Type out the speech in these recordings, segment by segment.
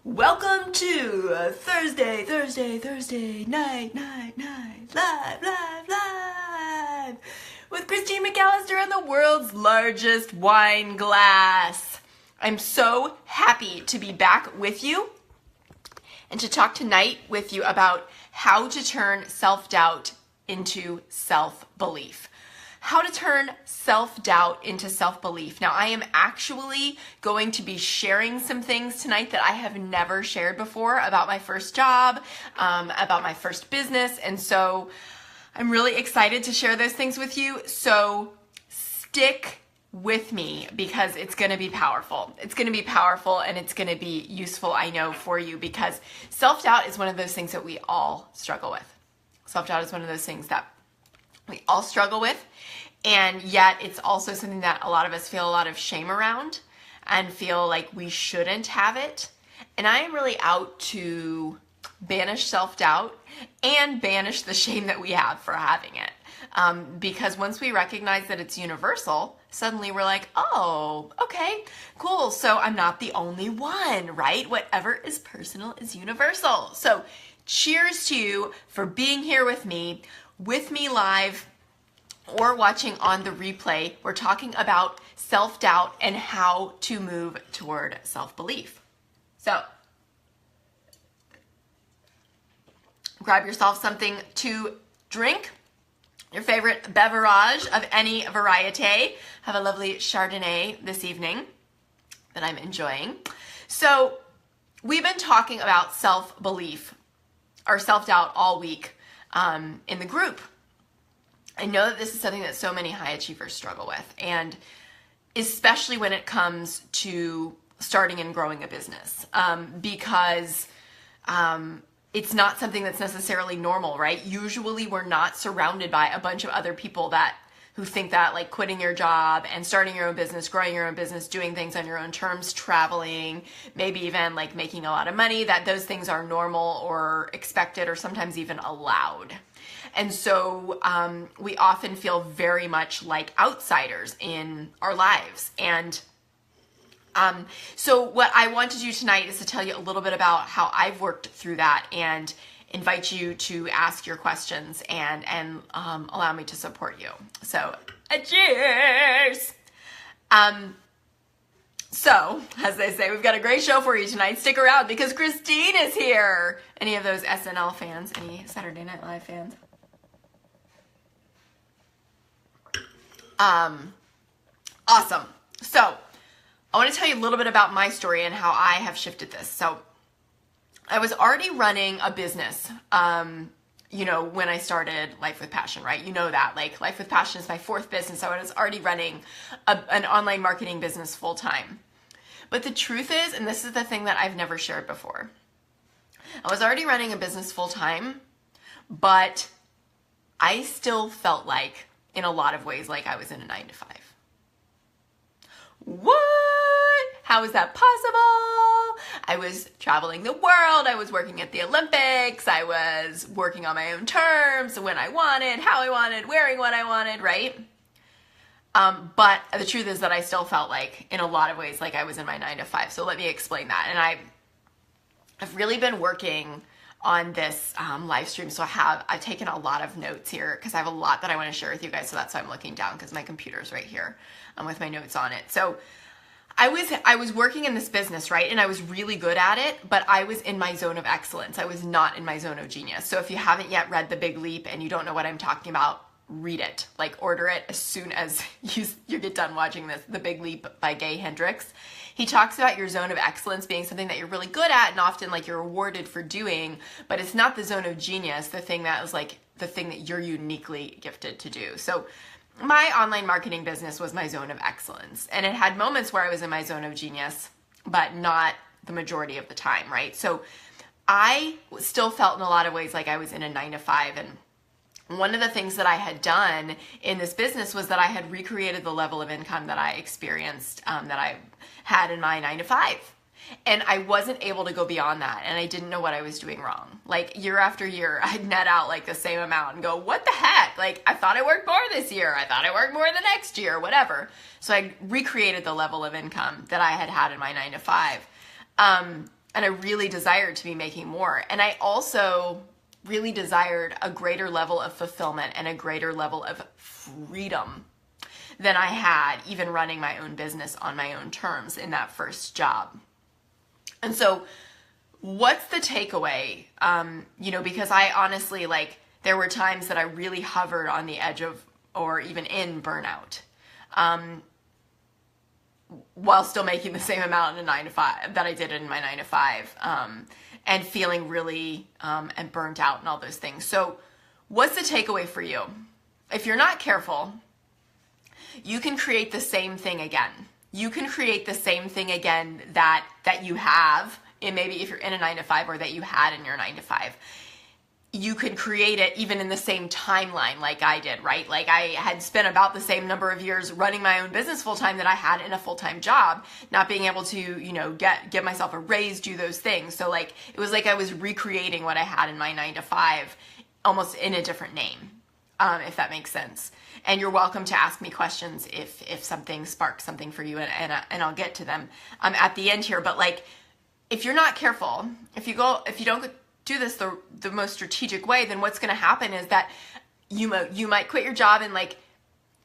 Welcome to Thursday night, live, with Christine McAllister and the world's largest wine glass. I'm so happy to be back with you and to talk tonight with you about how to turn self-doubt into self-belief. How to turn self-doubt into self-belief. Now, I am actually going to be sharing some things tonight that I have never shared before about my first job, about my first business, and so I'm really excited to share those things with you. So stick with me because it's going to be powerful. It's going to be powerful and it's going to be useful, I know, for you, because self-doubt is one of those things that we all struggle with. Self-doubt is one of those things that we all struggle with, and yet it's also something that a lot of us feel a lot of shame around and feel like we shouldn't have it. And I am really out to banish self-doubt and banish the shame that we have for having it. Because once we recognize that it's universal, suddenly we're like, oh, okay, cool. So I'm not the only one, right? Whatever is personal is universal. So cheers to you for being here with me live or watching on the replay. We're talking about self-doubt and how to move toward self-belief. So grab yourself something to drink, your favorite beverage of any variety. Have a lovely Chardonnay this evening that I'm enjoying. So we've been talking about self-belief or self-doubt all week in the group. I know that this is something that so many high achievers struggle with, and especially when it comes to starting and growing a business, because it's not something that's necessarily normal, right? Usually we're not surrounded by a bunch of other people who think that like quitting your job and starting your own business, growing your own business, doing things on your own terms, traveling, maybe even like making a lot of money, that those things are normal or expected or sometimes even allowed. And so we often feel very much like outsiders in our lives. And so what I want to do tonight is to tell you a little bit about how I've worked through that and invite you to ask your questions and allow me to support you. So cheers! So, as they say, we've got a great show for you tonight. Stick around because Christine is here. Any of those SNL fans? Any Saturday Night Live fans? Awesome. So, I want to tell you a little bit about my story and how I have shifted this. So, I was already running a business, when I started Life with Passion, right? You know that, like, Life with Passion is my fourth business. So I was already running an online marketing business full time. But the truth is, and this is the thing that I've never shared before, I was already running a business full time, but I still felt like, in a lot of ways, like I was in a 9-to-5. What? How is that possible? I was traveling the world. I was working at the Olympics. I was working on my own terms, when I wanted, how I wanted, wearing what I wanted, right? But the truth is that I still felt like, in a lot of ways, like I was in my 9-to-5. So let me explain that. And I've really been working on this live stream. So I've taken a lot of notes here because I have a lot that I want to share with you guys. So that's why I'm looking down, because my computer's right here with my notes on it. So I was working in this business, right? And I was really good at it, but I was in my zone of excellence. I was not in my zone of genius. So if you haven't yet read The Big Leap and you don't know what I'm talking about, read it. Like, order it as soon as you get done watching this, The Big Leap by Gay Hendricks. He talks about your zone of excellence being something that you're really good at and often like you're rewarded for doing, but it's not the zone of genius, the thing that is like the thing that you're uniquely gifted to do. So my online marketing business was my zone of excellence, and it had moments where I was in my zone of genius, but not the majority of the time, right? So I still felt in a lot of ways like I was in a 9-to-5, and one of the things that I had done in this business was that I had recreated the level of income that I experienced, that I had in my 9-to-5. And I wasn't able to go beyond that, and I didn't know what I was doing wrong. Like year after year, I'd net out like the same amount and go, what the heck? Like I thought I worked more this year. I thought I worked more the next year, whatever. So I recreated the level of income that I had had in my 9 to 5. And I really desired to be making more. And I also really desired a greater level of fulfillment and a greater level of freedom than I had even running my own business on my own terms in that first job. And so what's the takeaway? Because I honestly, like, there were times that I really hovered on the edge of, or even in burnout, while still making the same amount in a 9 to 5 that I did in my 9 to 5, and feeling really, and burnt out and all those things. So what's the takeaway for you? If you're not careful, you can create the same thing again. You can create the same thing again that you have, and maybe if you're in a 9 to 5 or that you had in your 9 to 5. You could create it even in the same timeline like I did, right? Like I had spent about the same number of years running my own business full-time that I had in a full-time job, not being able to, get myself a raise, do those things. So like, it was like I was recreating what I had in my 9 to 5, almost in a different name, if that makes sense. And you're welcome to ask me questions if something sparks something for you, and I'll get to them at the end here. But like, if you're not careful, if you don't do this the most strategic way, then what's going to happen is that you might quit your job and like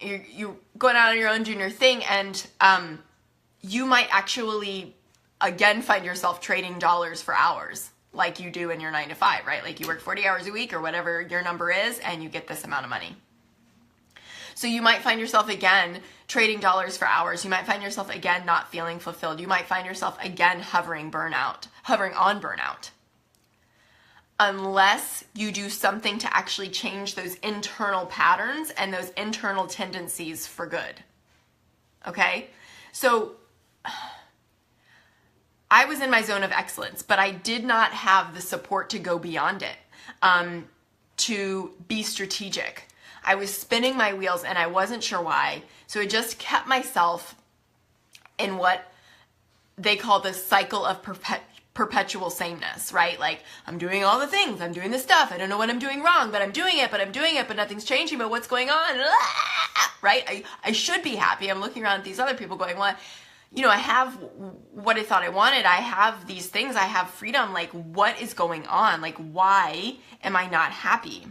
you're going out on your own doing your thing, and you might actually again find yourself trading dollars for hours like you do in your 9 to 5, right? Like you work 40 hours a week or whatever your number is, and you get this amount of money. So you might find yourself again trading dollars for hours. You might find yourself again not feeling fulfilled. You might find yourself again hovering on burnout. Unless you do something to actually change those internal patterns and those internal tendencies for good. Okay? So I was in my zone of excellence, but I did not have the support to go beyond it, to be strategic. I was spinning my wheels and I wasn't sure why. So I just kept myself in what they call the cycle of perpetual sameness, right? Like I'm doing all the things, I'm doing the stuff, I don't know what I'm doing wrong, but I'm doing it, but nothing's changing, but what's going on? Right? I should be happy. I'm looking around at these other people going, what? I have what I thought I wanted. I have these things. I have freedom. Like what is going on? Like why am I not happy?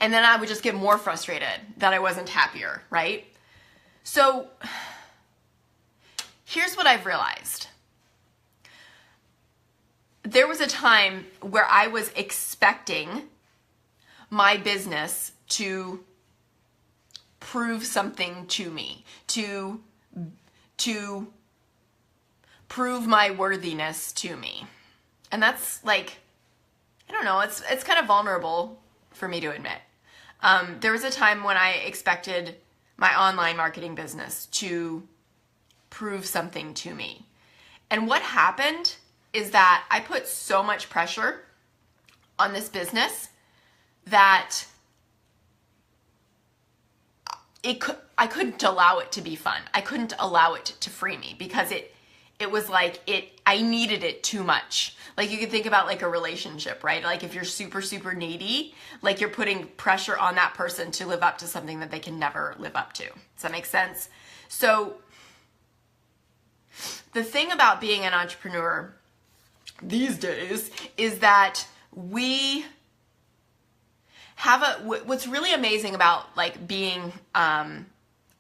And then I would just get more frustrated that I wasn't happier, right? So here's what I've realized. There was a time where I was expecting my business to prove something to me, to prove my worthiness to me. And that's like, I don't know, it's kind of vulnerable for me to admit. There was a time when I expected my online marketing business to prove something to me. And what happened is that I put so much pressure on this business that I couldn't allow it to be fun. I couldn't allow it to free me because it was like I needed it too much. Like you could think about like a relationship, right? Like if you're super, super needy, like you're putting pressure on that person to live up to something that they can never live up to. Does that make sense? So the thing about being an entrepreneur these days is that we have what's really amazing about like being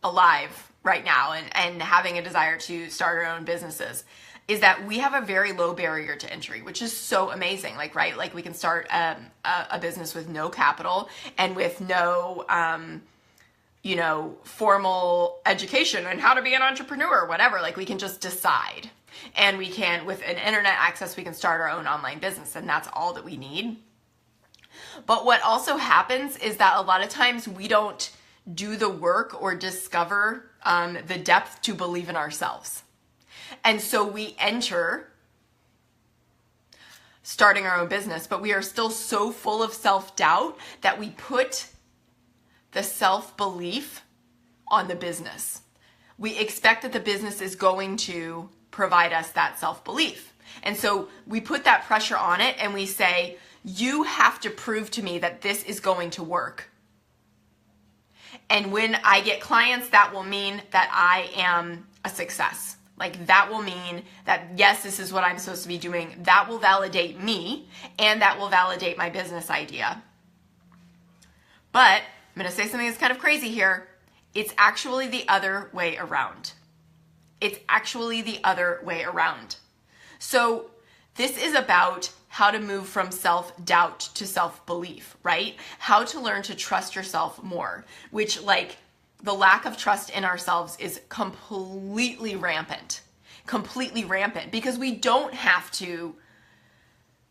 alive right now and having a desire to start our own businesses is that we have a very low barrier to entry, which is so amazing. Like, right? Like we can start a business with no capital and with no, formal education on how to be an entrepreneur or whatever. Like we can just decide, and we can, with an internet access, we can start our own online business, and that's all that we need. But what also happens is that a lot of times we don't do the work or discover the depth to believe in ourselves. And so we enter starting our own business, but we are still so full of self-doubt that we put the self-belief on the business. We expect that the business is going to provide us that self-belief. And so we put that pressure on it and we say, you have to prove to me that this is going to work. And when I get clients, that will mean that I am a success. Like that will mean that, yes, this is what I'm supposed to be doing. That will validate me and that will validate my business idea. But I'm going to say something that's kind of crazy here. It's actually the other way around. It's actually the other way around. So this is about how to move from self-doubt to self-belief, right? How to learn to trust yourself more, which like the lack of trust in ourselves is completely rampant because we don't have to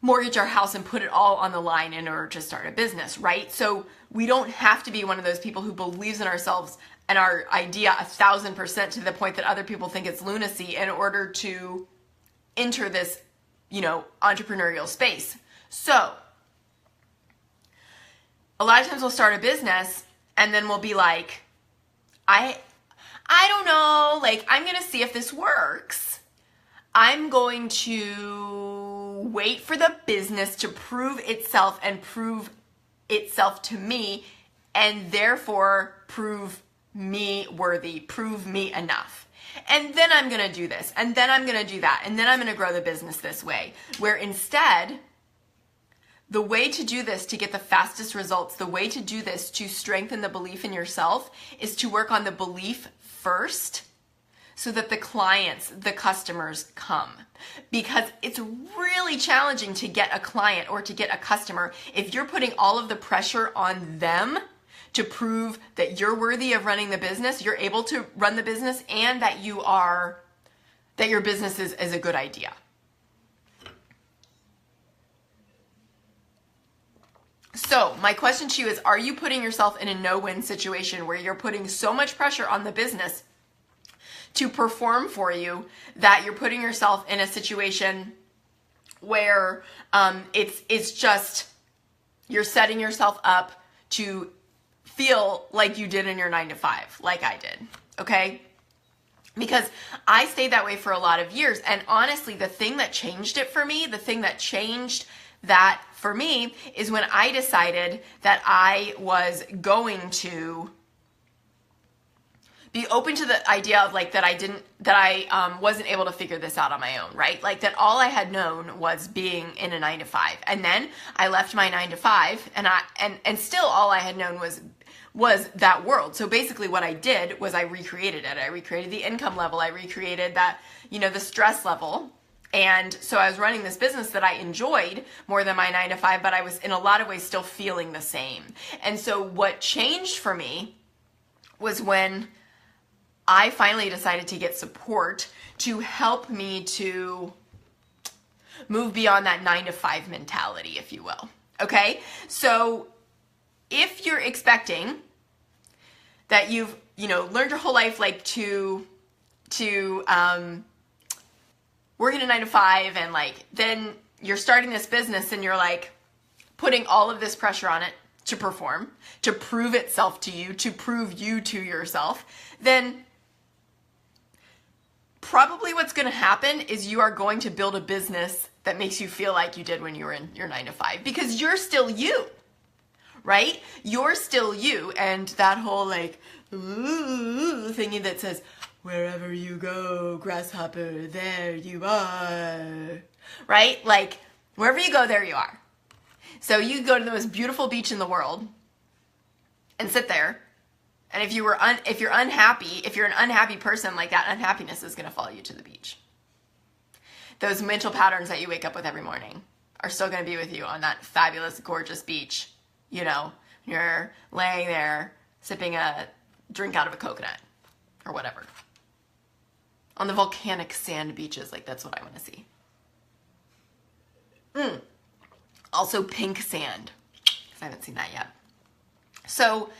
mortgage our house and put it all on the line in order to start a business, right? So we don't have to be one of those people who believes in ourselves and our idea 1,000% to the point that other people think it's lunacy in order to enter this, entrepreneurial space. So a lot of times we'll start a business and then we'll be like, I don't know, like I'm going to see if this works. I'm going to wait for the business to prove itself to me and therefore prove me worthy, prove me enough. And then I'm going to do this, and then I'm going to do that, and then I'm going to grow the business this way. Where instead, the way to do this to get the fastest results, the way to do this to strengthen the belief in yourself is to work on the belief first so that the clients, the customers come. Because it's really challenging to get a client or to get a customer if you're putting all of the pressure on them to prove that you're worthy of running the business, you're able to run the business, and that your business is a good idea. So my question to you is, are you putting yourself in a no-win situation where you're putting so much pressure on the business to perform for you that you're putting yourself in a situation where it's just, you're setting yourself up to feel like you did in your 9-to-5, like I did, okay? Because I stayed that way for a lot of years. And honestly, the thing that changed it for me, the thing that changed that for me is when I decided that I was going to be open to the idea of like that I wasn't able to figure this out on my own, right? Like that all I had known was being in a 9-to-5. And then I left my 9-to-5 and still all I had known was that world. So basically what I did was I recreated it. I recreated the income level. I recreated that, the stress level. And so I was running this business that I enjoyed more than my 9-to-5, but I was in a lot of ways still feeling the same. And so what changed for me was when I finally decided to get support to help me to move beyond that 9-to-5 mentality, if you will. Okay? So if you're expecting that you've, learned your whole life like to work in a 9-to-5 and like then you're starting this business and you're like putting all of this pressure on it to perform, to prove itself to you, to prove you to yourself, then probably what's going to happen is you are going to build a business that makes you feel like you did when you were in your 9-to-5 because you're still you, right? You're still you. And that whole like thingy that says, wherever you go, grasshopper, there you are, right? Like wherever you go, there you are. So you go to the most beautiful beach in the world and sit there. And if you're an unhappy person, like that unhappiness is going to follow you to the beach. Those mental patterns that you wake up with every morning are still going to be with you on that fabulous, gorgeous beach. You're laying there sipping a drink out of a coconut or whatever. On the volcanic sand beaches, like that's what I want to see. Also pink sand, because I haven't seen that yet. So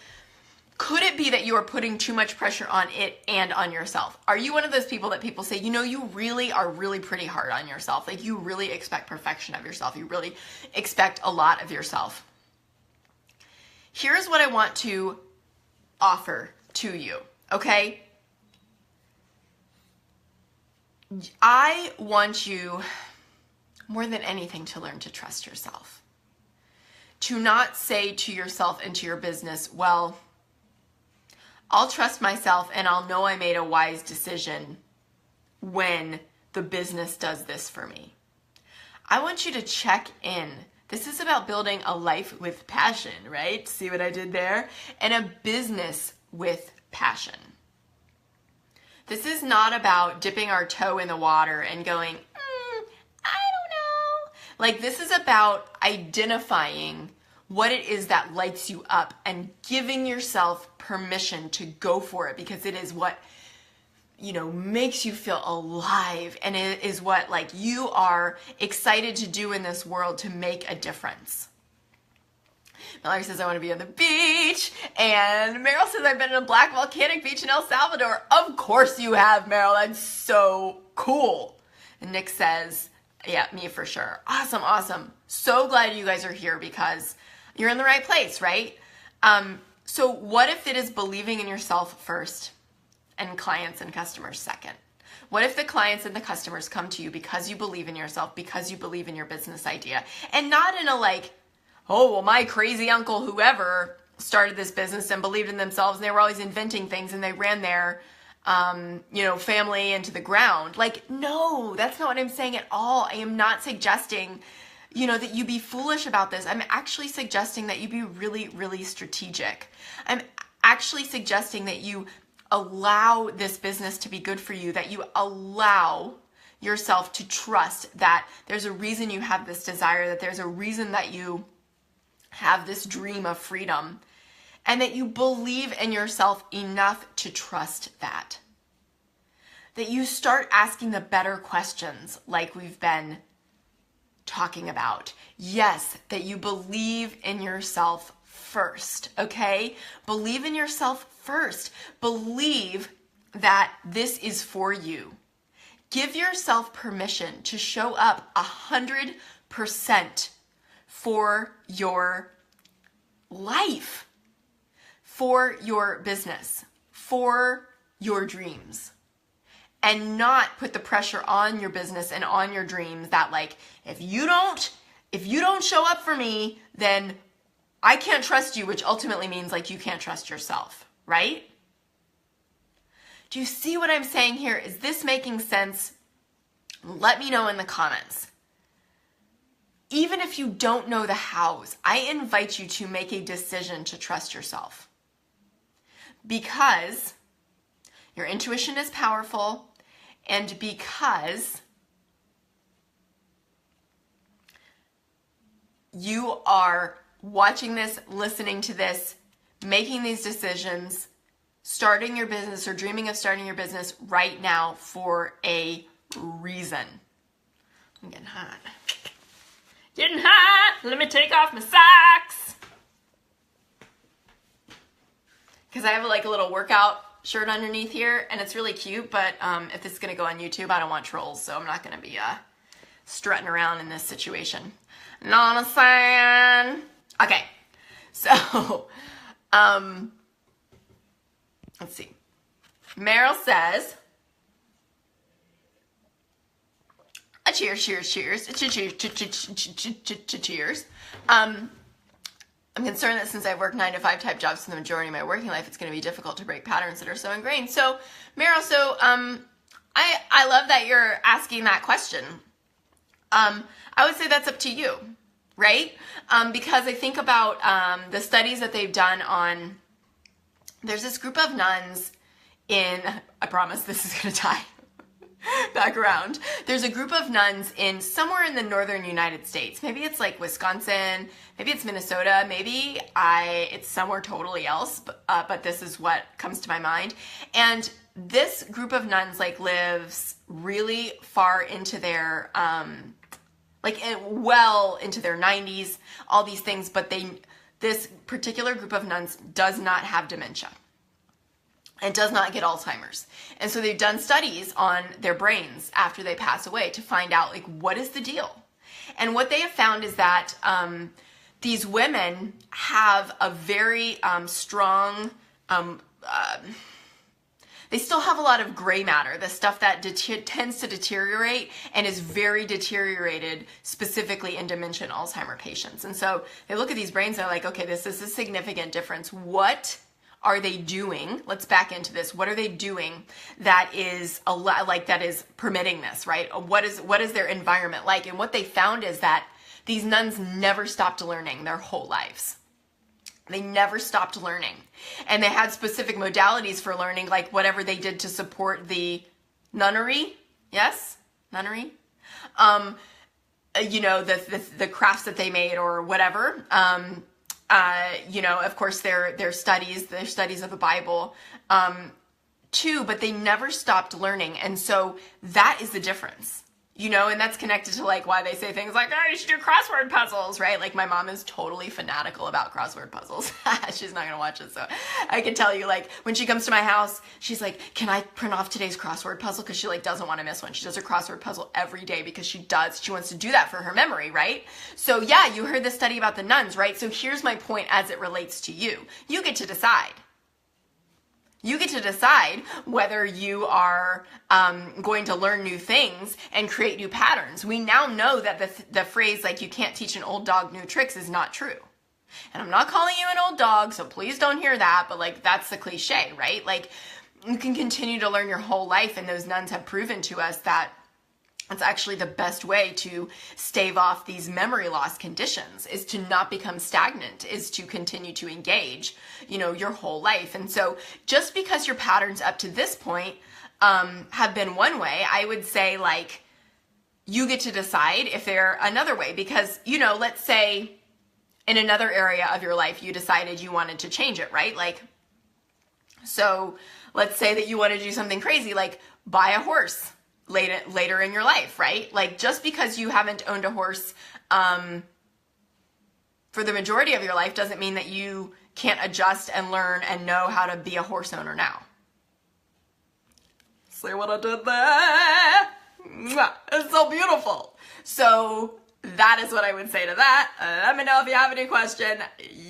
could it be that you are putting too much pressure on it and on yourself? Are you one of those people that people say, you really are really pretty hard on yourself? Like you really expect perfection of yourself. You really expect a lot of yourself. Here's what I want to offer to you, okay? I want you more than anything to learn to trust yourself. To not say to yourself and to your business, well, I'll trust myself and I'll know I made a wise decision when the business does this for me. I want you to check in. This is about building a life with passion, right? See what I did there? And a business with passion. This is not about dipping our toe in the water and going, I don't know. Like, this is about identifying what it is that lights you up and giving yourself permission to go for it, because it is what, makes you feel alive, and it is what you are excited to do in this world to make a difference. Mallory says, I want to be on the beach. And Meryl says, I've been in a black volcanic beach in El Salvador. Of course you have, Meryl. That's so cool. And Nick says, yeah, me for sure. Awesome, awesome. So glad you guys are here because you're in the right place, right? So what if it is believing in yourself first and clients and customers second? What if the clients and the customers come to you because you believe in yourself, because you believe in your business idea, and not in a oh, well, my crazy uncle whoever started this business and believed in themselves and they were always inventing things and they ran their, family into the ground. No, that's not what I'm saying at all. I am not suggesting, that you be foolish about this. I'm actually suggesting that you be really, really strategic. I'm actually suggesting that you allow this business to be good for you, that you allow yourself to trust that there's a reason you have this desire, that there's a reason that you have this dream of freedom, and that you believe in yourself enough to trust that. That you start asking the better questions like we've been talking about. Yes, that you believe in yourself first, okay? Believe in yourself first. Believe that this is for you. Give yourself permission to show up 100% for your life, for your business, for your dreams, and not put the pressure on your business and on your dreams that if you don't show up for me, then I can't trust you, which ultimately means you can't trust yourself, right? Do you see what I'm saying here? Is this making sense? Let me know in the comments. Even if you don't know the hows, I invite you to make a decision to trust yourself. Because your intuition is powerful, and because you are watching this, listening to this, making these decisions, starting your business or dreaming of starting your business right now for a reason. I'm getting hot. Getting hot. Let me take off my socks. Because I have a little workout shirt underneath here, and it's really cute, but if this is going to go on YouTube, I don't want trolls, so I'm not going to be strutting around in this situation. Know what I'm saying? Okay, so let's see. Meryl says, cheers, cheers, cheers, cheers. I'm concerned that since I've worked 9-to-5 type jobs for the majority of my working life, it's going to be difficult to break patterns that are so ingrained. So, Meryl, I love that you're asking that question. I would say that's up to you, right? Because I think about the studies that they've done on, there's this group of nuns in, I promise this is going to die. Back around. There's a group of nuns in somewhere in the northern United States. Maybe it's Wisconsin, maybe it's Minnesota, maybe it's somewhere totally else, but this is what comes to my mind. And this group of nuns lives really far into their well into their 90s, all these things, but this particular group of nuns does not have dementia. And does not get Alzheimer's. And so they've done studies on their brains after they pass away to find out what is the deal. And what they have found is that these women have a very strong, They still have a lot of gray matter, the stuff that tends to deteriorate and is very deteriorated, specifically in dementia and Alzheimer patients. And so they look at these brains, they're like, okay, this is a significant difference. What are they doing? Let's back into this. What are they doing that is that is permitting this, right? What is their environment like? And what they found is that these nuns never stopped learning their whole lives. They never stopped learning. And they had specific modalities for learning, like whatever they did to support the nunnery. Yes? Nunnery? The crafts that they made or whatever. Of course, their studies of the Bible, too, but they never stopped learning. And so that is the difference. And that's connected to like why they say things like, oh, you should do crossword puzzles, right? Like my mom is totally fanatical about crossword puzzles. She's not going to watch it. So I can tell you, like, when she comes to my house, she's like, can I print off today's crossword puzzle? Because she like doesn't want to miss one. She does a crossword puzzle every day because she wants to do that for her memory, right? So yeah, you heard the study about the nuns, right? So here's my point as it relates to you. You get to decide. You get to decide whether you are going to learn new things and create new patterns. We now know that the phrase, like, you can't teach an old dog new tricks is not true. And I'm not calling you an old dog, so please don't hear that, but like, that's the cliche, right? Like, you can continue to learn your whole life, and those nuns have proven to us that it's actually the best way to stave off these memory loss conditions, is to not become stagnant, is to continue to engage, your whole life. And so just because your patterns up to this point have been one way, I would say, like, you get to decide if they're another way. Because, let's say in another area of your life, you decided you wanted to change it, right? Like, so let's say that you want to do something crazy, like buy a horse later in your life, right? Like, just because you haven't owned a horse for the majority of your life doesn't mean that you can't adjust and learn and know how to be a horse owner now. See what I did there? It's so beautiful. So that is what I would say to that. Let me know if you have any question.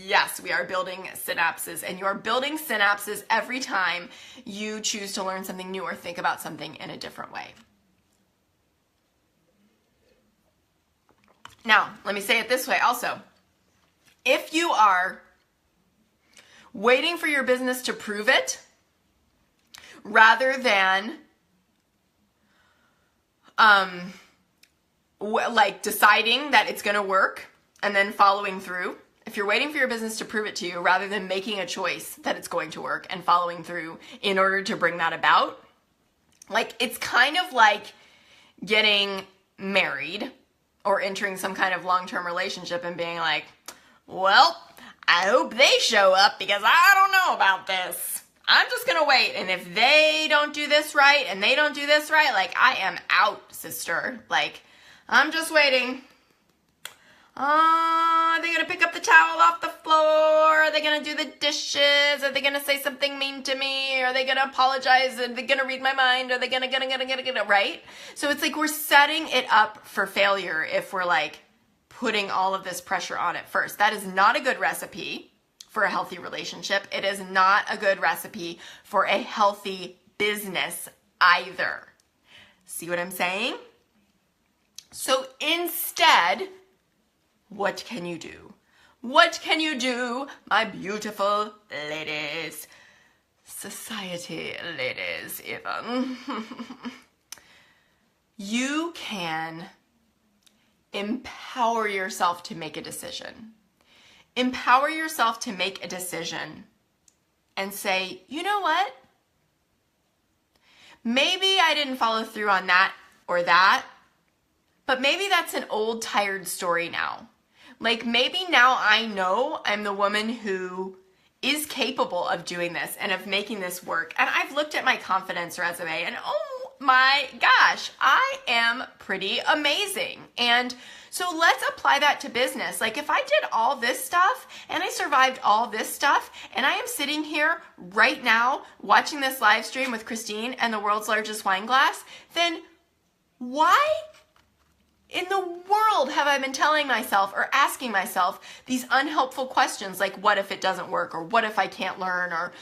Yes, we are building synapses, and you are building synapses every time you choose to learn something new or think about something in a different way. Now, let me say it this way also. If you are waiting for your business to prove it, rather than like deciding that it's going to work and then following through, if you're waiting for your business to prove it to you, rather than making a choice that it's going to work and following through in order to bring that about, like, it's kind of like getting married or entering some kind of long-term relationship and being like, well, I hope they show up because I don't know about this. I'm just going to wait. And if they don't do this right and they don't do this right, like, I am out, sister. Like, I'm just waiting. Are they going to pick up the towel off the floor? Are they going to do the dishes? Are they going to say something mean to me? Are they going to apologize? Are they going to read my mind? Are they going to, right? So it's like we're setting it up for failure if we're like putting all of this pressure on it first. That is not a good recipe for a healthy relationship. It is not a good recipe for a healthy business either. See what I'm saying? So instead, what can you do? What can you do, my beautiful ladies? Society ladies, even. You can empower yourself to make a decision. Empower yourself to make a decision and say, you know what? Maybe I didn't follow through on that or that, but maybe that's an old, tired story now. Like, maybe now I know I'm the woman who is capable of doing this and of making this work. And I've looked at my confidence resume and oh my gosh, I am pretty amazing. And so let's apply that to business. Like, if I did all this stuff and I survived all this stuff and I am sitting here right now watching this live stream with Christine and the world's largest wine glass, then why in the world have I been telling myself or asking myself these unhelpful questions like, what if it doesn't work? Or what if I can't learn? Or,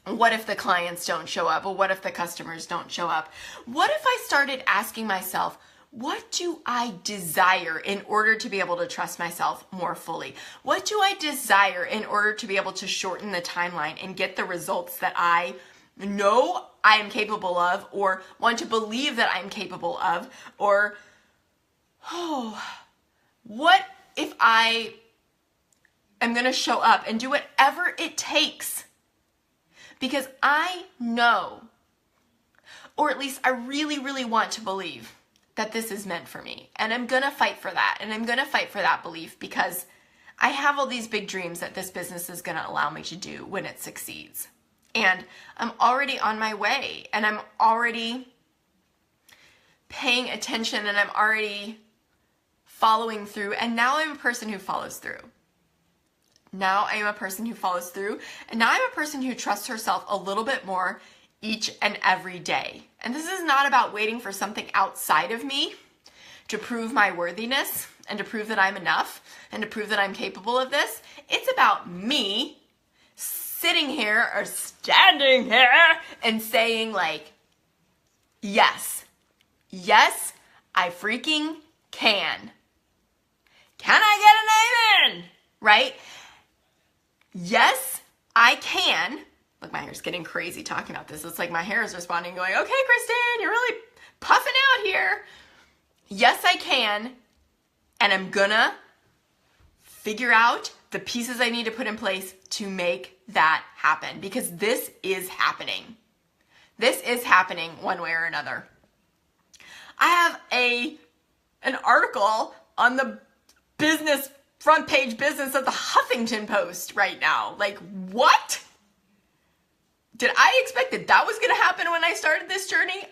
What if the clients don't show up? Or what if the customers don't show up? What if I started asking myself, what do I desire in order to be able to trust myself more fully? What do I desire in order to be able to shorten the timeline and get the results that I know I am capable of, or want to believe that I'm capable of? Or, what if I am going to show up and do whatever it takes? Because I know, or at least I really, really want to believe that this is meant for me. And I'm going to fight for that. And I'm going to fight for that belief because I have all these big dreams that this business is going to allow me to do when it succeeds. And I'm already on my way, and I'm already paying attention, and I'm already following through. And now I'm a person who follows through. Now I am a person who follows through. And now I'm a person who trusts herself a little bit more each and every day. And this is not about waiting for something outside of me to prove my worthiness and to prove that I'm enough and to prove that I'm capable of this. It's about me sitting here or standing here and saying like, yes, I freaking can. Can I get an amen? Right? Yes, I can. Look, my hair's getting crazy talking about this. It's like my hair is responding, going, okay, Kristen, you're really puffing out here. Yes, I can. And I'm gonna figure out the pieces I need to put in place to make that happen, because this is happening. This is happening one way or another. I have an article on the business front page business of the Huffington Post right now. Like, what? Did I expect that was going to happen when I started this journey?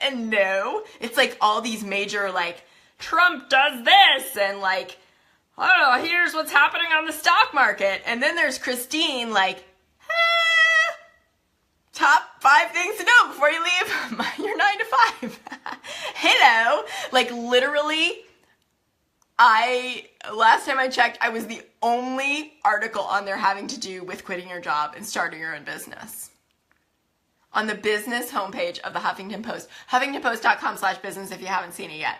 And no. It's like all these major, like, Trump does this, and like, I don't know, here's what's happening on the stock market. And then there's Christine, like, top 5 things to know before you leave your 9 to 5. Hello. Like, literally, last time I checked, I was the only article on there having to do with quitting your job and starting your own business. On the business homepage of the Huffington Post, huffingtonpost.com/business if you haven't seen it yet.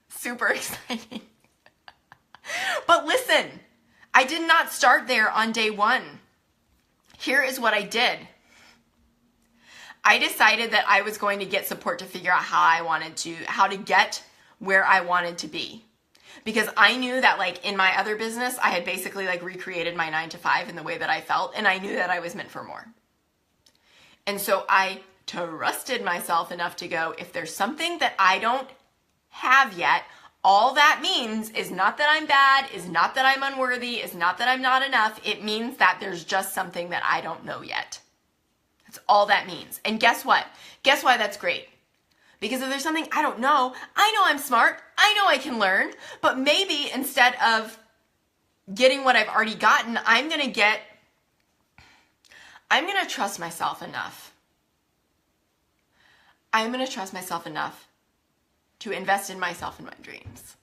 Super exciting. But listen, I did not start there on day one. Here is what I did. I decided that I was going to get support to figure out how to get where I wanted to be. Because I knew that, like, in my other business, I had basically like recreated my 9 to 5 in the way that I felt, and I knew that I was meant for more. And so I trusted myself enough to go, if there's something that I don't have yet, all that means is not that I'm bad, is not that I'm unworthy, is not that I'm not enough. It means that there's just something that I don't know yet. That's all that means. And guess what? Guess why that's great? Because if there's something I don't know, I know I'm smart, I know I can learn, but maybe instead of getting what I've already gotten, I'm gonna trust myself enough. I'm gonna trust myself enough to invest in myself and my dreams.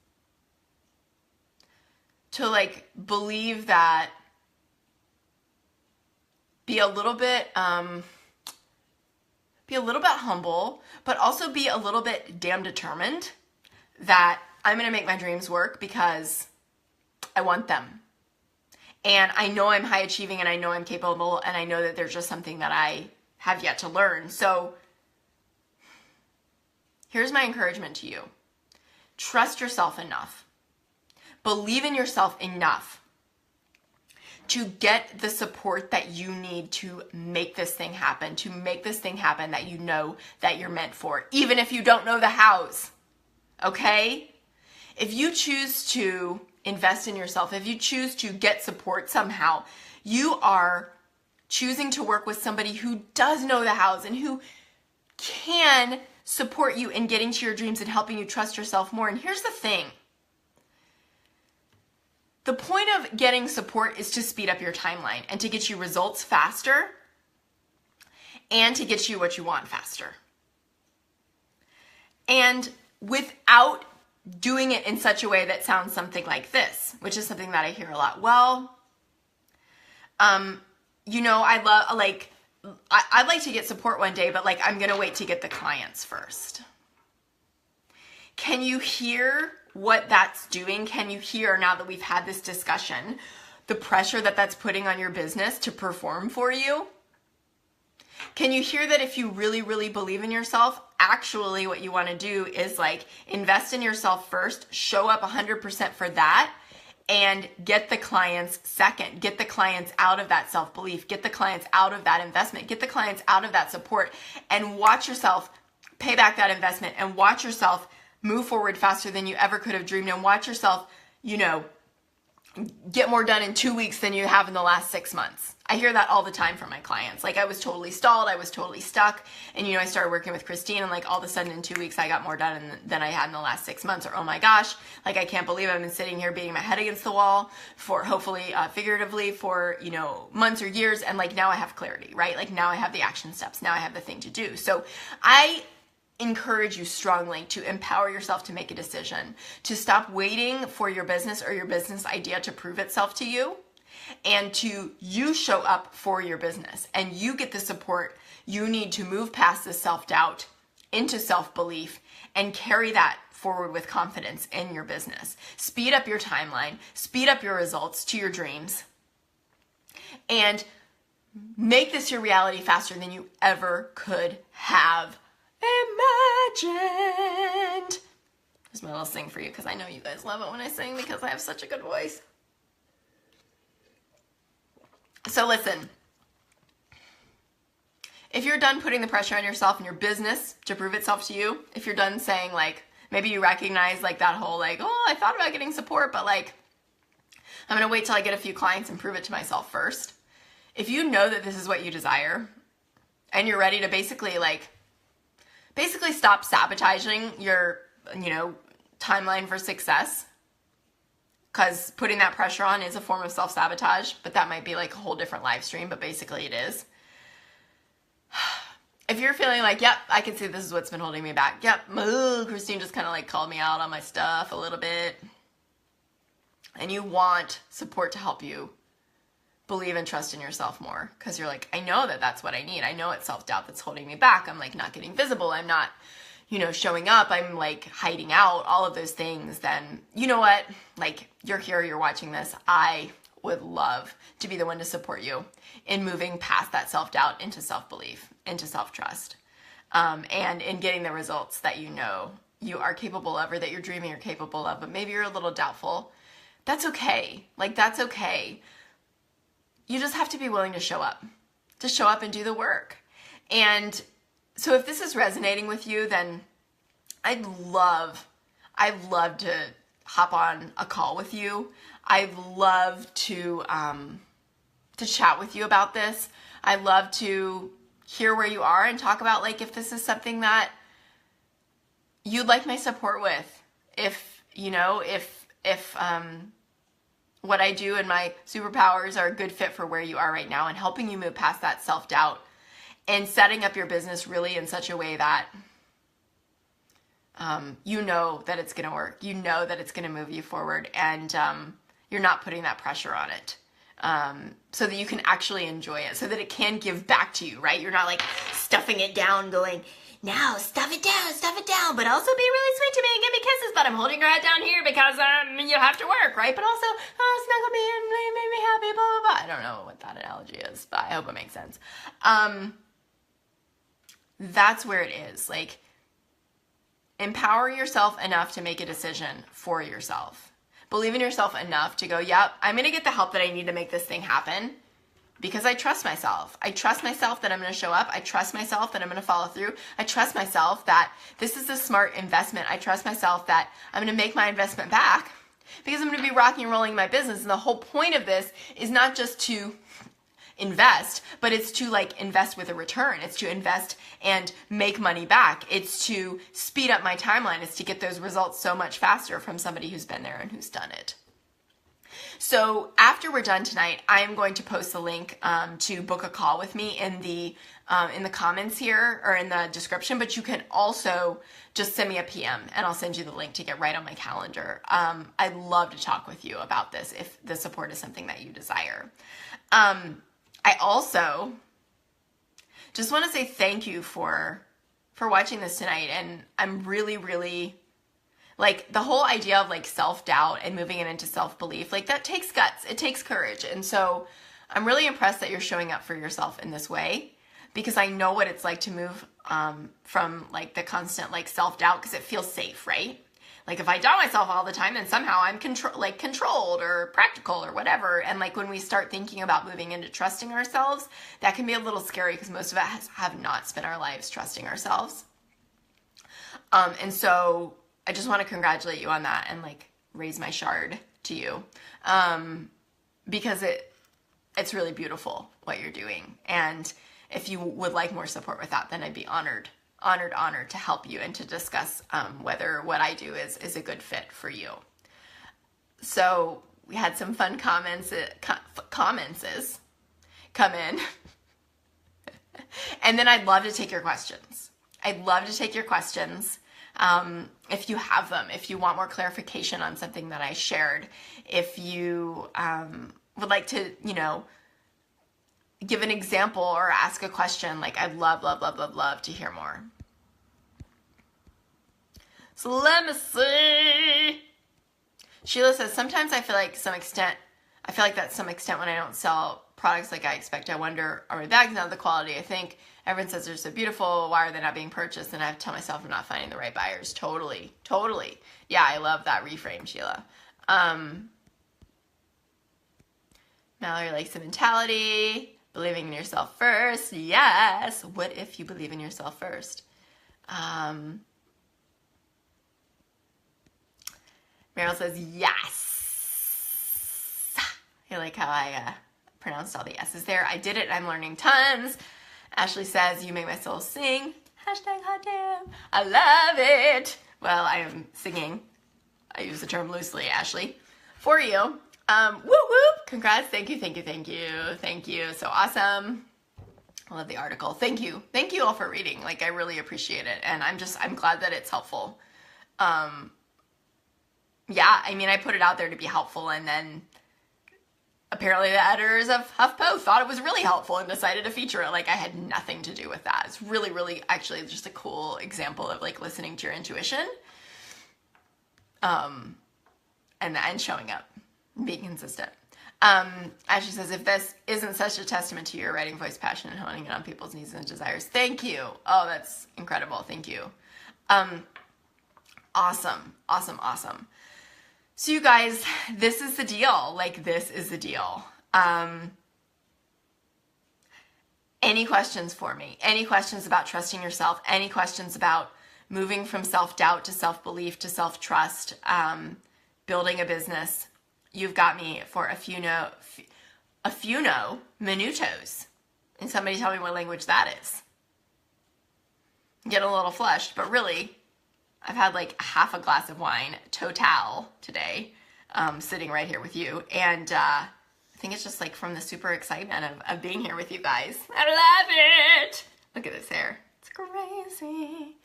To like believe that, be a little bit humble, but also be a little bit damn determined that I'm gonna make my dreams work because I want them. And I know I'm high achieving, and I know I'm capable, and I know that there's just something that I have yet to learn. So here's my encouragement to you. Trust yourself enough. Believe in yourself enough to get the support that you need to make this thing happen, that you know that you're meant for, even if you don't know the hows, okay? If you choose to invest in yourself, if you choose to get support somehow, you are choosing to work with somebody who does know the hows and who can support you in getting to your dreams and helping you trust yourself more. And here's the thing. The point of getting support is to speed up your timeline and to get you results faster and to get you what you want faster. And without doing it in such a way that sounds something like this, which is something that I hear a lot. Well, I'd like to get support one day, but like, I'm going to wait to get the clients first. Can you hear what that's doing? Can you hear, now that we've had this discussion, the pressure that that's putting on your business to perform for you? Can you hear that if you really, really believe in yourself, actually what you want to do is like invest in yourself first, show up 100% for that, and get the clients second. Get the clients out of that self-belief. Get the clients out of that investment. Get the clients out of that support, and watch yourself pay back that investment, and watch yourself move forward faster than you ever could have dreamed, and watch yourself, get more done in 2 weeks than you have in the last 6 months. I hear that all the time from my clients. Like, I was totally stalled, I was totally stuck, and I started working with Christine, and like all of a sudden in 2 weeks I got more done than I had in the last 6 months. Or, oh my gosh, like I can't believe I've been sitting here beating my head against the wall for, hopefully figuratively, for months or years, and like now I have clarity, right? Like now I have the action steps, now I have the thing to do. So I encourage you strongly to empower yourself to make a decision, to stop waiting for your business or your business idea to prove itself to you, and to you show up for your business, and you get the support you need to move past the self-doubt into self-belief and carry that forward with confidence in your business. Speed up your timeline, speed up your results to your dreams, and make this your reality faster than you ever could have imagined. Here's my little sing for you, because I know you guys love it when I sing, because I have such a good voice. So listen, if you're done putting the pressure on yourself and your business to prove itself to you, if you're done saying like, maybe you recognize like that whole like, oh, I thought about getting support, but like, I'm going to wait till I get a few clients and prove it to myself first. If you know that this is what you desire, and you're ready to basically stop sabotaging your, timeline for success, because putting that pressure on is a form of self-sabotage, but that might be like a whole different live stream, but basically it is. If you're feeling like, yep, I can see this is what's been holding me back. Yep, Christine just kind of like called me out on my stuff a little bit. And you want support to help you believe and trust in yourself more, because you're like, I know that that's what I need. I know it's self-doubt that's holding me back. I'm like not getting visible. I'm not, showing up. I'm like hiding out, all of those things. Then you know what? Like, you're here, you're watching this. I would love to be the one to support you in moving past that self-doubt into self-belief, into self-trust, and in getting the results that you are capable of, or that you're dreaming you're capable of, but maybe you're a little doubtful. That's okay. Like, that's okay. You just have to be willing to show up and do the work. And so if this is resonating with you, then I'd love to hop on a call with you. I'd love to chat with you about this. I'd love to hear where you are and talk about like if this is something that you'd like my support with. If what I do and my superpowers are a good fit for where you are right now, and helping you move past that self-doubt and setting up your business really in such a way that you know that it's going to work. You know that it's going to move you forward, and you're not putting that pressure on it, so that you can actually enjoy it, so that it can give back to you, right? You're not like stuffing it down going, now stuff it down, but also be really sweet to me and give me kisses, but I'm holding your head down here because you have to work, right? But also, snuggle me and make me happy, blah, blah, blah. I don't know what that analogy is, but I hope it makes sense. That's where it is. Like, empower yourself enough to make a decision for yourself. Believe in yourself enough to go, yep, I'm going to get the help that I need to make this thing happen, because I trust myself. I trust myself that I'm going to show up. I trust myself that I'm going to follow through. I trust myself that this is a smart investment. I trust myself that I'm going to make my investment back, because I'm going to be rocking and rolling my business. And the whole point of this is not just to invest, but it's to like invest with a return. It's to invest and make money back. It's to speed up my timeline. It's to get those results so much faster from somebody who's been there and who's done it. So after we're done tonight, I am going to post the link to book a call with me in the comments here, or in the description, but you can also just send me a PM and I'll send you the link to get right on my calendar. I'd love to talk with you about this if the support is something that you desire. I also just want to say thank you for watching this tonight. And I'm really, really, like, the whole idea of like self-doubt and moving it into self-belief, like that takes guts. It takes courage. And so I'm really impressed that you're showing up for yourself in this way, because I know what it's like to move from like the constant like self-doubt, because it feels safe, right? Like if I doubt myself all the time, then somehow I'm controlled or practical or whatever. And like when we start thinking about moving into trusting ourselves, that can be a little scary, because most of us have not spent our lives trusting ourselves. And so I just want to congratulate you on that and like raise my shard to you, because it's really beautiful what you're doing. And if you would like more support with that, then I'd be honored to help you and to discuss whether what I do is a good fit for you. So we had some fun comments come in. And then I'd love to take your questions. If you have them, if you want more clarification on something that I shared, if you would like to, give an example or ask a question, like I'd love to hear more. So let me see. Sheila says, sometimes I feel like to some extent when I don't sell products like I expect, I wonder, are my bags not the quality? I think everyone says they're so beautiful. Why are they not being purchased? And I have to tell myself I'm not finding the right buyers. Totally. Yeah, I love that reframe, Sheila. Mallory likes the mentality. Believing in yourself first. Yes. What if you believe in yourself first? Meryl says, yes. I like how I pronounced all the S's there. I did it. I'm learning tons. Ashley says, you make my soul sing. Hashtag hot damn. I love it. Well, I am singing. I use the term loosely, Ashley, for you. Whoop whoop. Congrats. Thank you. So awesome. I love the article. Thank you all for reading. Like, I really appreciate it. And I'm glad that it's helpful. Yeah, I mean, I put it out there to be helpful, and then apparently the editors of HuffPo thought it was really helpful and decided to feature it. Like, I had nothing to do with that. It's really, really actually just a cool example of like listening to your intuition. And showing up. Being consistent. Ashley says, if this isn't such a testament to your writing voice, passion, and honing it on people's needs and desires, thank you. Oh, that's incredible. Thank you. Awesome. So you guys, this is the deal. Like, this is the deal. Any questions for me? Any questions about trusting yourself? Any questions about moving from self-doubt to self-belief to self-trust, building a business? You've got me for a few minutos. And somebody tell me what language that is. I'm getting a little flushed, but really, I've had like half a glass of wine, total, today, sitting right here with you. And I think it's just like from the super excitement of being here with you guys. I love it. Look at this hair. It's crazy.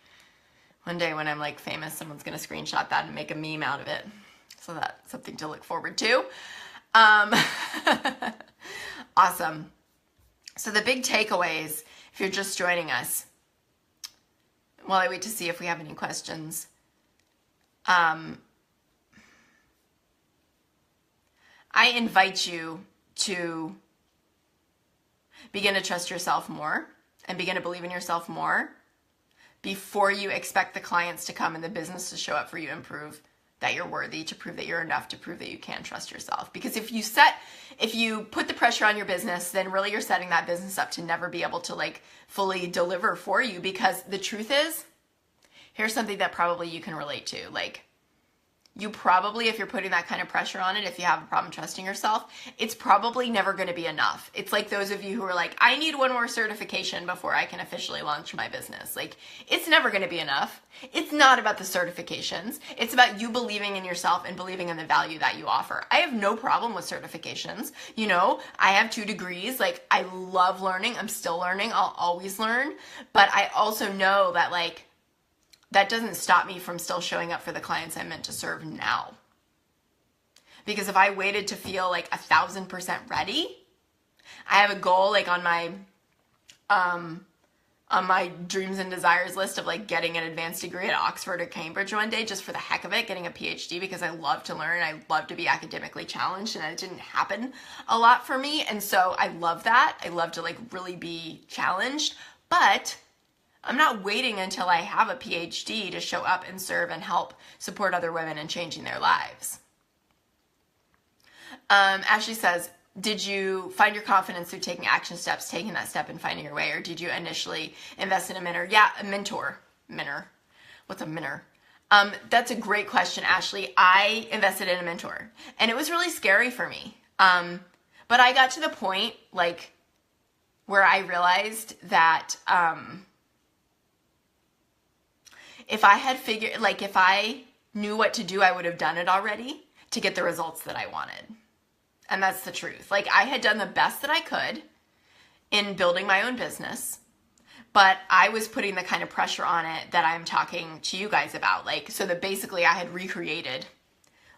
One day when I'm like famous, someone's going to screenshot that and make a meme out of it. So that's something to look forward to. Awesome. So the big takeaways, if you're just joining us, while I wait to see if we have any questions, I invite you to begin to trust yourself more and begin to believe in yourself more before you expect the clients to come and the business to show up for you and prove that you're worthy, to prove that you're enough, to prove that you can trust yourself. Because if you put the pressure on your business, then really you're setting that business up to never be able to like fully deliver for you. Because the truth is, here's something that probably you can relate to. Like, you probably, if you're putting that kind of pressure on it, if you have a problem trusting yourself, it's probably never going to be enough. It's like those of you who are like, I need one more certification before I can officially launch my business. Like, it's never going to be enough. It's not about the certifications. It's about you believing in yourself and believing in the value that you offer. I have no problem with certifications. You know, I have 2 degrees. Like, I love learning. I'm still learning. I'll always learn. But I also know that, like, that doesn't stop me from still showing up for the clients I'm meant to serve now. Because if I waited to feel like 1,000% ready, I have a goal like on my dreams and desires list of like getting an advanced degree at Oxford or Cambridge one day, just for the heck of it, getting a PhD, because I love to learn. I love to be academically challenged, and it didn't happen a lot for me. And so I love that. I love to like really be challenged, but I'm not waiting until I have a PhD to show up and serve and help support other women in changing their lives. Ashley says, did you find your confidence through taking action steps, taking that step and finding your way, or did you initially invest in a mentor? Yeah, a mentor. Mentor. What's a mentor? That's a great question, Ashley. I invested in a mentor, and it was really scary for me. But I got to the point like where I realized that if I had figured, like if I knew what to do, I would have done it already to get the results that I wanted. And that's the truth. Like I had done the best that I could in building my own business, but I was putting the kind of pressure on it that I'm talking to you guys about. Like, so that basically I had recreated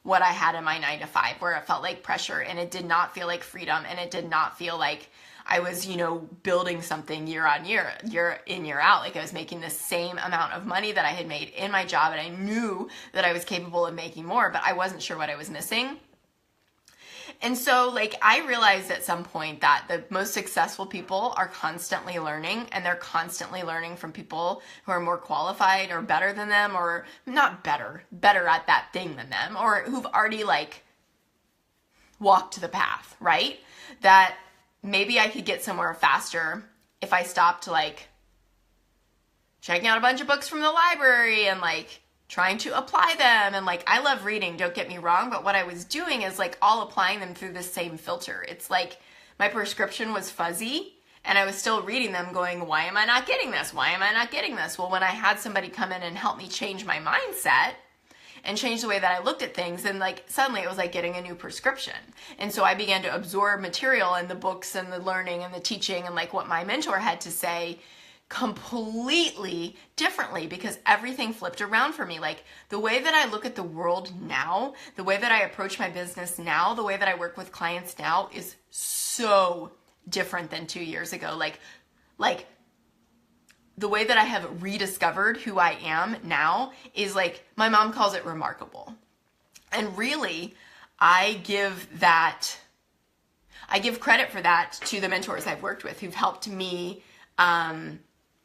what I had in my 9-to-5, where it felt like pressure and it did not feel like freedom, and it did not feel like I was, building something year on year, year in, year out. Like I was making the same amount of money that I had made in my job, and I knew that I was capable of making more, but I wasn't sure what I was missing. And so like I realized at some point that the most successful people are constantly learning, and they're constantly learning from people who are more qualified or better than them, or not better at that thing than them, or who've already like walked the path, right? That maybe I could get somewhere faster if I stopped like checking out a bunch of books from the library and like trying to apply them. And like, I love reading, don't get me wrong, but what I was doing is like all applying them through the same filter. It's like my prescription was fuzzy, and I was still reading them going, why am I not getting this? Why am I not getting this? Well, when I had somebody come in and help me change my mindset and change the way that I looked at things, then like suddenly it was like getting a new prescription. And so I began to absorb material and the books and the learning and the teaching and like what my mentor had to say completely differently, because everything flipped around for me. Like the way that I look at the world now, the way that I approach my business now, the way that I work with clients now is so different than 2 years ago. Like the way that I have rediscovered who I am now is like, my mom calls it remarkable. And really, I give credit for that to the mentors I've worked with who've helped me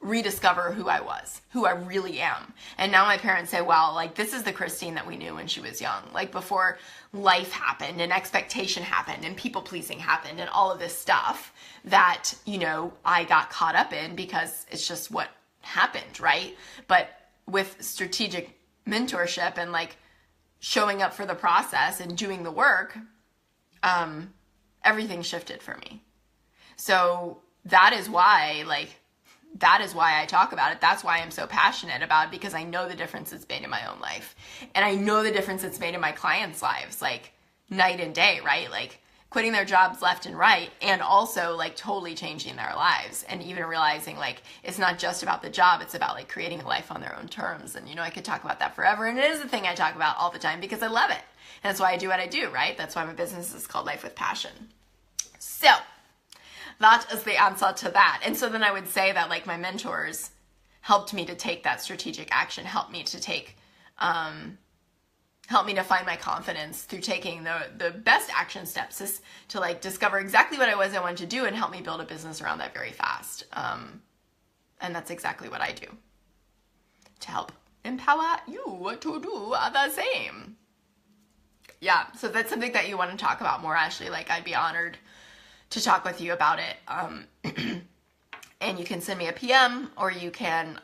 rediscover who I was, who I really am. And now my parents say, wow, like this is the Christine that we knew when she was young, like before life happened and expectation happened and people pleasing happened and all of this stuff that, I got caught up in because it's just what happened, right? But with strategic mentorship and like showing up for the process and doing the work, everything shifted for me. So that is why I talk about it. That's why I'm so passionate about it, because I know the difference it's made in my own life. And I know the difference it's made in my clients' lives, like night and day, right? Like quitting their jobs left and right, and also like totally changing their lives, and even realizing like it's not just about the job, it's about like creating a life on their own terms. And I could talk about that forever, and it is the thing I talk about all the time because I love it. And that's why I do what I do, right? That's why my business is called Life with Passion. So that is the answer to that. And so then I would say that like my mentors helped me to take that strategic action, helped me to find my confidence through taking the best action steps, is to like discover exactly what I wanted to do and help me build a business around that very fast. And that's exactly what I do to help empower you to do the same. Yeah, so that's something that you want to talk about more, Ashley. Like I'd be honored to talk with you about it. And you can send me a PM, or you can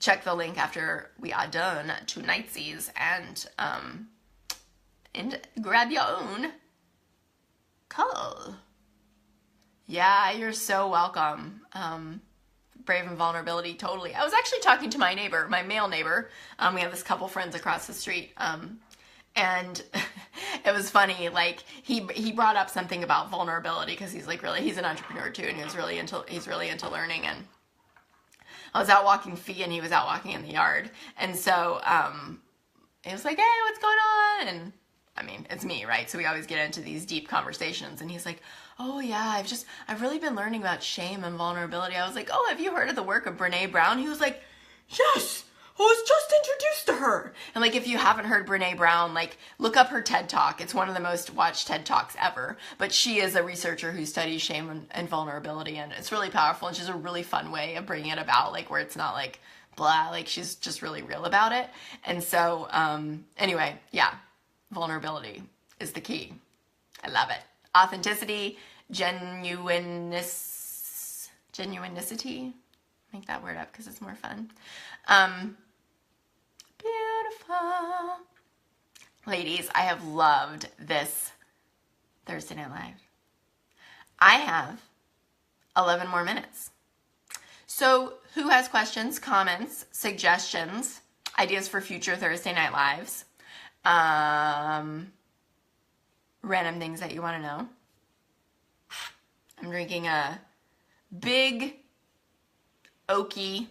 check the link after we are done to Nightsies and grab your own call. Yeah, you're so welcome. Brave and vulnerability, totally. I was actually talking to my neighbor, my male neighbor. We have this couple friends across the street. And it was funny, like he brought up something about vulnerability, because he's an entrepreneur too, and he's really into learning. And I was out walking Fee, and he was out walking in the yard, and so he was like, "Hey, what's going on?" And I mean, it's me, right? So we always get into these deep conversations, and he's like, oh yeah, I've really been learning about shame and vulnerability. I was like, oh, have you heard of the work of Brene Brown? He was like, yes, I was just introduced to her. And like, if you haven't heard Brene Brown, like look up her TED Talk. It's one of the most watched TED Talks ever. But she is a researcher who studies shame and vulnerability, and it's really powerful. And she's a really fun way of bringing it about, like where it's not like blah, like she's just really real about it. And so, anyway, yeah, vulnerability is the key. I love it. Authenticity, genuinicity. Make that word up because it's more fun. Beautiful. Ladies, I have loved this Thursday Night Live. I have 11 more minutes. So who has questions, comments, suggestions, ideas for future Thursday Night Lives? Random things that you want to know. I'm drinking a big, oaky,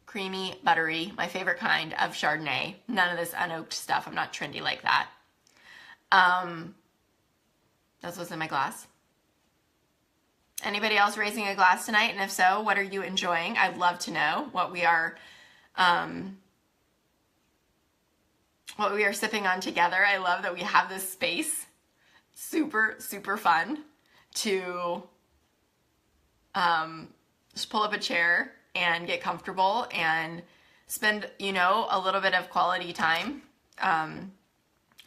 creamy, buttery, my favorite kind of Chardonnay. None of this unoaked stuff. I'm not trendy like that. That's what's in my glass. Anybody else raising a glass tonight? And if so, what are you enjoying? I'd love to know what we are sipping on together. I love that we have this space. Super, super fun to just pull up a chair and get comfortable and spend, a little bit of quality time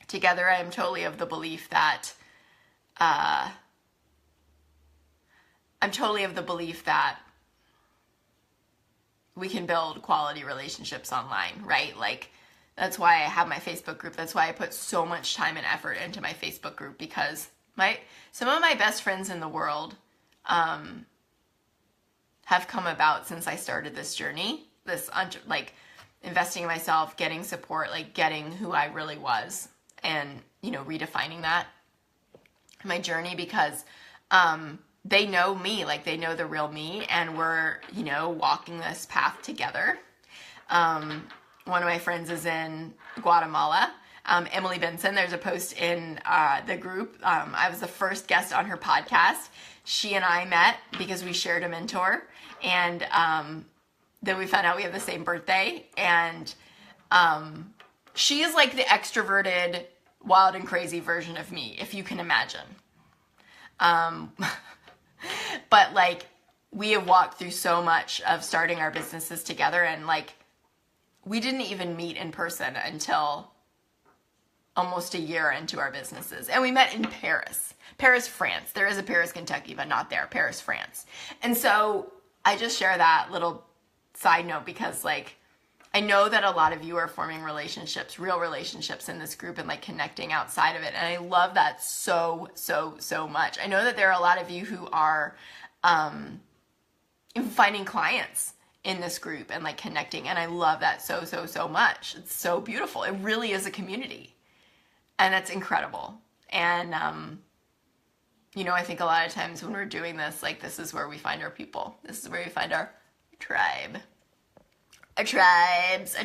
together. I am totally of the belief that we can build quality relationships online, right? Like, that's why I have my Facebook group. That's why I put so much time and effort into my Facebook group, because some of my best friends in the world have come about since I started this journey, like investing in myself, getting support, like getting who I really was, and redefining that my journey, because they know me, like they know the real me, and we're walking this path together. One of my friends is in Guatemala, Emily Benson. There's a post in the group. I was the first guest on her podcast. She and I met because we shared a mentor, and then we found out we have the same birthday. And she is like the extroverted, wild and crazy version of me, if you can imagine. But like, we have walked through so much of starting our businesses together, and like, we didn't even meet in person until almost a year into our businesses. And we met in Paris, France. There is a Paris, Kentucky, but not there. Paris, France. And so I just share that little side note because like, I know that a lot of you are forming relationships, real relationships in this group, and like connecting outside of it. And I love that so, so, so much. I know that there are a lot of you who are finding clients in this group and like connecting. And I love that so, so, so much. It's so beautiful. It really is a community, and that's incredible. And, I think a lot of times when we're doing this, like, this is where we find our people. This is where we find our tribe. Our tribes.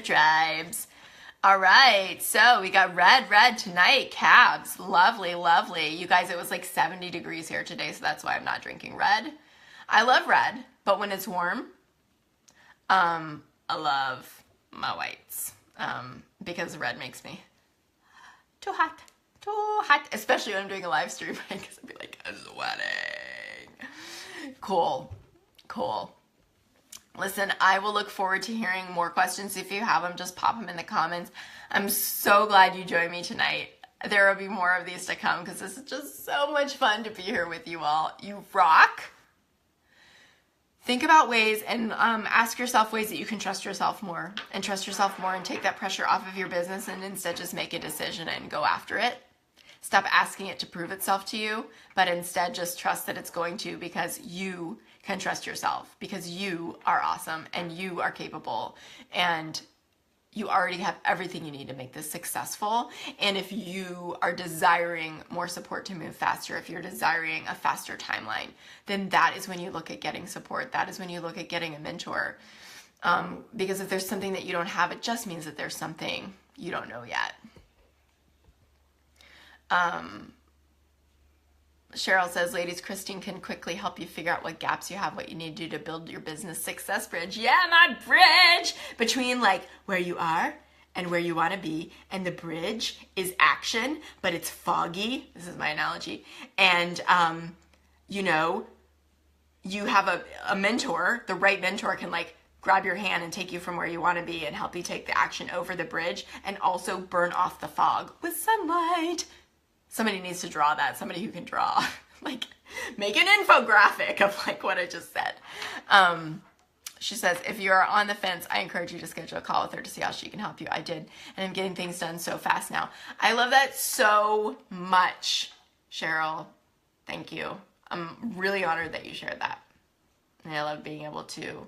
All right. So we got red tonight. Cabs. Lovely, lovely. You guys, it was like 70 degrees here today, so that's why I'm not drinking red. I love red, but when it's warm, I love my whites, because red makes me too hot, especially when I'm doing a live stream, right? Because I'd be like, sweating. Cool. Listen, I will look forward to hearing more questions. If you have them, just pop them in the comments. I'm so glad you joined me tonight. There will be more of these to come because this is just so much fun to be here with you all. You rock. Think about ways and ask yourself ways that you can trust yourself more, and take that pressure off of your business, and instead just make a decision and go after it. Stop asking it to prove itself to you, but instead just trust that it's going to, because you can trust yourself, because you are awesome and you are capable, and you already have everything you need to make this successful. And if you are desiring more support to move faster, if you're desiring a faster timeline, then that is when you look at getting support. That is when you look at getting a mentor. Because if there's something that you don't have, it just means that there's something you don't know yet. Cheryl says, ladies, Christine can quickly help you figure out what gaps you have, what you need to do to build your business success bridge. Yeah, my bridge between like where you are and where you want to be. And the bridge is action, but it's foggy. This is my analogy. And, you know, you have a mentor, the right mentor can like grab your hand and take you from where you want to be and help you take the action over the bridge and also burn off the fog with sunlight. Somebody needs to draw that. Somebody who can draw. Like, make an infographic of like what I just said. She says, if you're on the fence, I encourage you to schedule a call with her to see how she can help you. I did, and I'm getting things done so fast now. I love that so much, Cheryl. Thank you. I'm really honored that you shared that. And I love being able to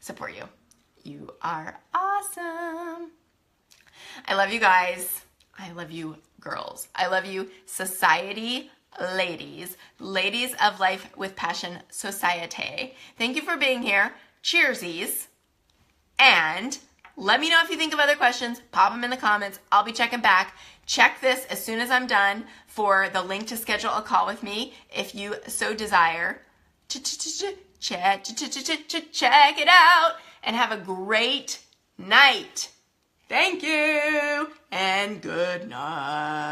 support you. You are awesome. I love you guys. I love you girls. I love you society ladies. Ladies of Life with Passion Society. Thank you for being here. Cheersies. And let me know if you think of other questions. Pop them in the comments. I'll be checking back. Check this as soon as I'm done for the link to schedule a call with me if you so desire. Check it out and have a great night. Thank you and good night.